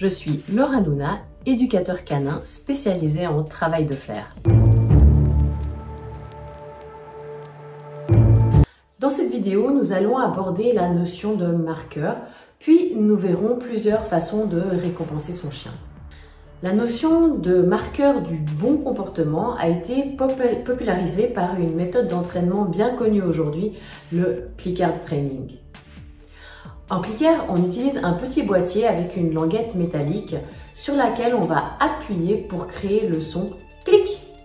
Je suis Laura Luna, éducateur canin spécialisé en travail de flair. Dans cette vidéo, nous allons aborder la notion de marqueur, puis nous verrons plusieurs façons de récompenser son chien. La notion de marqueur du bon comportement a été popularisée par une méthode d'entraînement bien connue aujourd'hui, le clicker training. En clicker, on utilise un petit boîtier avec une languette métallique sur laquelle on va appuyer pour créer le son clic.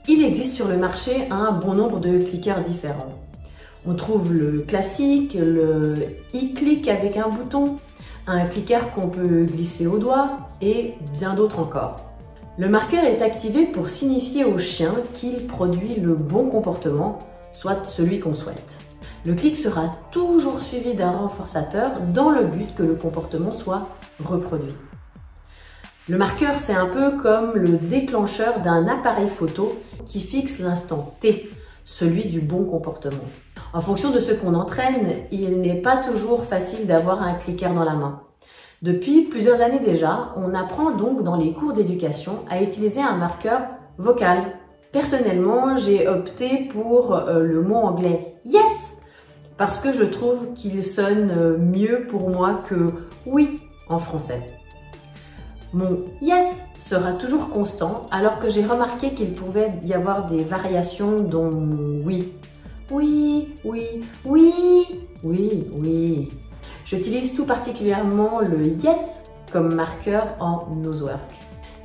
Il existe sur le marché un bon nombre de clickers différents. On trouve le classique, le e-click avec un bouton, un clicker qu'on peut glisser au doigt et bien d'autres encore. Le marqueur est activé pour signifier au chien qu'il produit le bon comportement, soit celui qu'on souhaite. Le clic sera toujours suivi d'un renforçateur dans le but que le comportement soit reproduit. Le marqueur, c'est un peu comme le déclencheur d'un appareil photo qui fixe l'instant T, celui du bon comportement. En fonction de ce qu'on entraîne, il n'est pas toujours facile d'avoir un clicker dans la main. Depuis plusieurs années déjà, on apprend donc dans les cours d'éducation à utiliser un marqueur vocal. Personnellement, j'ai opté pour le mot anglais « yes » parce que je trouve qu'il sonne mieux pour moi que « oui » en français. Mon « yes » sera toujours constant alors que j'ai remarqué qu'il pouvait y avoir des variations dans mon « oui ». Oui, oui, oui, oui, oui. J'utilise tout particulièrement le yes comme marqueur en nosework.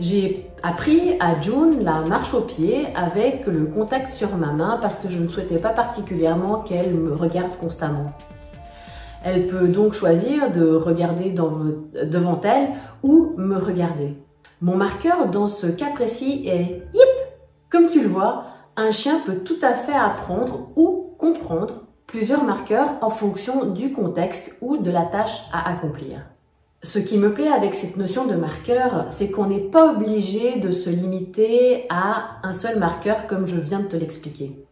J'ai appris à June la marche au pied avec le contact sur ma main parce que je ne souhaitais pas particulièrement qu'elle me regarde constamment. Elle peut donc choisir de regarder devant elle ou me regarder. Mon marqueur dans ce cas précis est yip. Comme tu le vois, un chien peut tout à fait apprendre ou comprendre plusieurs marqueurs en fonction du contexte ou de la tâche à accomplir. Ce qui me plaît avec cette notion de marqueur, c'est qu'on n'est pas obligé de se limiter à un seul marqueur comme je viens de te l'expliquer.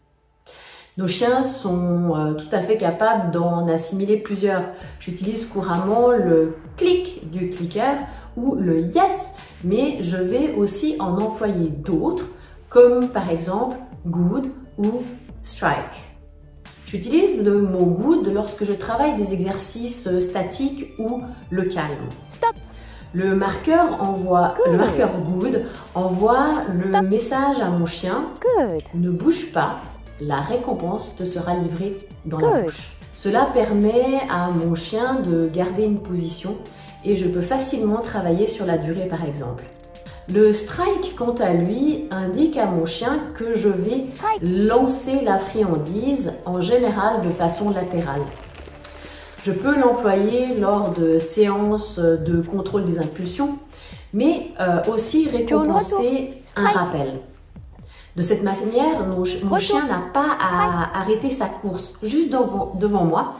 Nos chiens sont tout à fait capables d'en assimiler plusieurs. J'utilise couramment le clic du clicker ou le yes, mais je vais aussi en employer d'autres, comme par exemple good ou strike. J'utilise le mot good lorsque je travaille des exercices statiques ou le calme. Stop. Le marqueur good envoie le message à mon chien Good. ne bouge pas, la récompense te sera livrée dans la bouche. Cela permet à mon chien de garder une position et je peux facilement travailler sur la durée par exemple. Le strike, quant à lui, indique à mon chien que je vais lancer la friandise, en général de façon latérale. Je peux l'employer lors de séances de contrôle des impulsions, mais aussi récompenser un rappel. De cette manière, mon chien n'a pas à arrêter sa course juste devant moi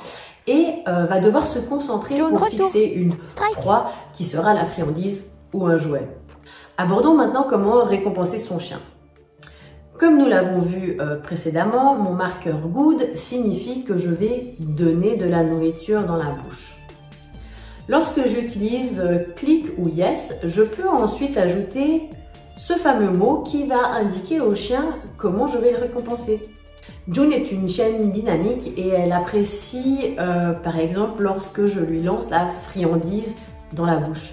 et va devoir se concentrer pour fixer une proie qui sera la friandise ou un jouet. Abordons maintenant comment récompenser son chien. Comme nous l'avons vu précédemment, mon marqueur good signifie que je vais donner de la nourriture dans la bouche. Lorsque j'utilise click ou yes, je peux ensuite ajouter ce fameux mot qui va indiquer au chien comment je vais le récompenser. June est une chienne dynamique et elle apprécie par exemple lorsque je lui lance la friandise dans la bouche.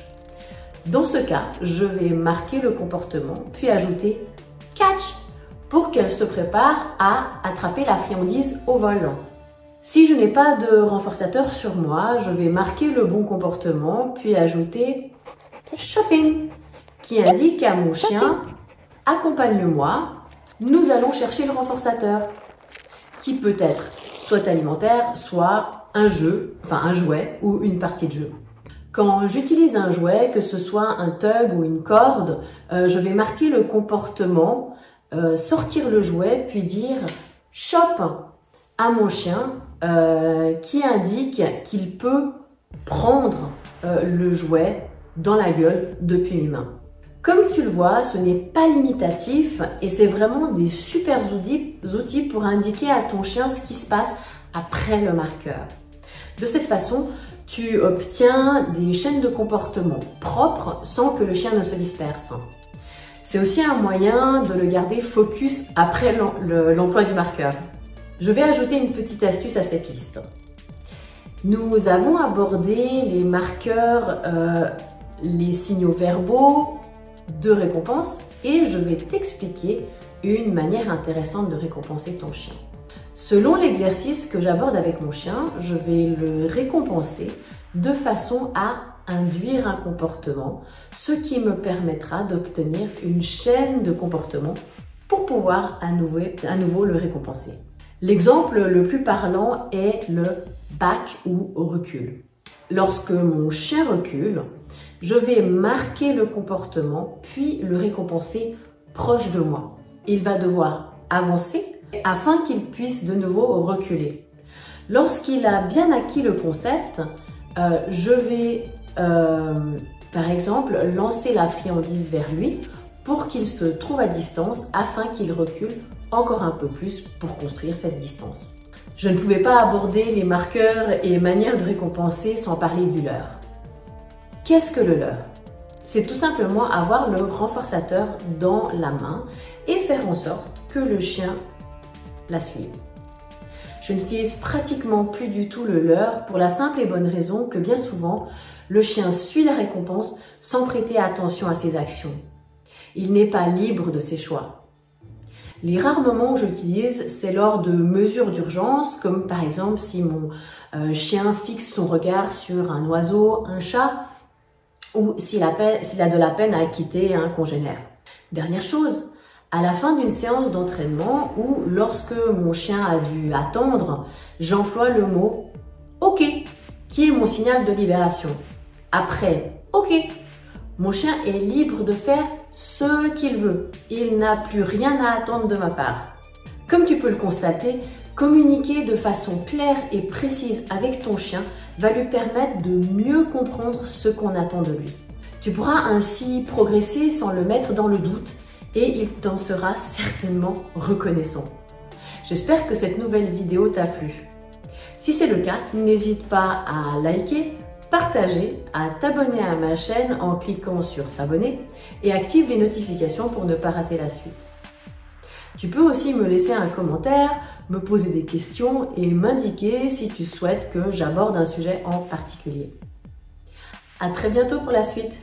Dans ce cas, je vais marquer le comportement, puis ajouter catch pour qu'elle se prépare à attraper la friandise au vol. Si je n'ai pas de renforçateur sur moi, je vais marquer le bon comportement, puis ajouter shopping qui indique à mon chien accompagne-moi, nous allons chercher le renforçateur qui peut être soit alimentaire, soit un jouet ou une partie de jeu. Quand j'utilise un jouet, que ce soit un tug ou une corde, je vais marquer le comportement, sortir le jouet, puis dire « shop » à mon chien qui indique qu'il peut prendre le jouet dans la gueule depuis mes mains. Comme tu le vois, ce n'est pas limitatif et c'est vraiment des super outils pour indiquer à ton chien ce qui se passe après le marqueur. De cette façon, Tu obtiens des chaînes de comportement propres sans que le chien ne se disperse. C'est aussi un moyen de le garder focus après l'emploi du marqueur. Je vais ajouter une petite astuce à cette liste. Nous avons abordé les marqueurs, les signaux verbaux de récompense et je vais t'expliquer une manière intéressante de récompenser ton chien. Selon l'exercice que j'aborde avec mon chien, je vais le récompenser de façon à induire un comportement, ce qui me permettra d'obtenir une chaîne de comportements pour pouvoir à nouveau le récompenser. L'exemple le plus parlant est le back ou recul. Lorsque mon chien recule, je vais marquer le comportement puis le récompenser proche de moi. Il va devoir avancer afin qu'il puisse de nouveau reculer. Lorsqu'il a bien acquis le concept, je vais par exemple lancer la friandise vers lui pour qu'il se trouve à distance afin qu'il recule encore un peu plus pour construire cette distance. Je ne pouvais pas aborder les marqueurs et manières de récompenser sans parler du leurre. Qu'est-ce que le leurre? C'est tout simplement avoir le renforçateur dans la main et faire en sorte que le chien la suive. Je n'utilise pratiquement plus du tout le leurre pour la simple et bonne raison que bien souvent, le chien suit la récompense sans prêter attention à ses actions. Il n'est pas libre de ses choix. Les rares moments où j'utilise, c'est lors de mesures d'urgence, comme par exemple si mon chien fixe son regard sur un oiseau, un chat, ou s'il a de la peine à quitter un congénère. Dernière chose, à la fin d'une séance d'entraînement ou lorsque mon chien a dû attendre, j'emploie le mot « OK » qui est mon signal de libération. Après « OK », mon chien est libre de faire ce qu'il veut. Il n'a plus rien à attendre de ma part. Comme tu peux le constater, communiquer de façon claire et précise avec ton chien va lui permettre de mieux comprendre ce qu'on attend de lui. Tu pourras ainsi progresser sans le mettre dans le doute et il t'en sera certainement reconnaissant. J'espère que cette nouvelle vidéo t'a plu. Si c'est le cas, n'hésite pas à liker, partager, à t'abonner à ma chaîne en cliquant sur s'abonner et active les notifications pour ne pas rater la suite. Tu peux aussi me laisser un commentaire, me poser des questions et m'indiquer si tu souhaites que j'aborde un sujet en particulier. À très bientôt pour la suite.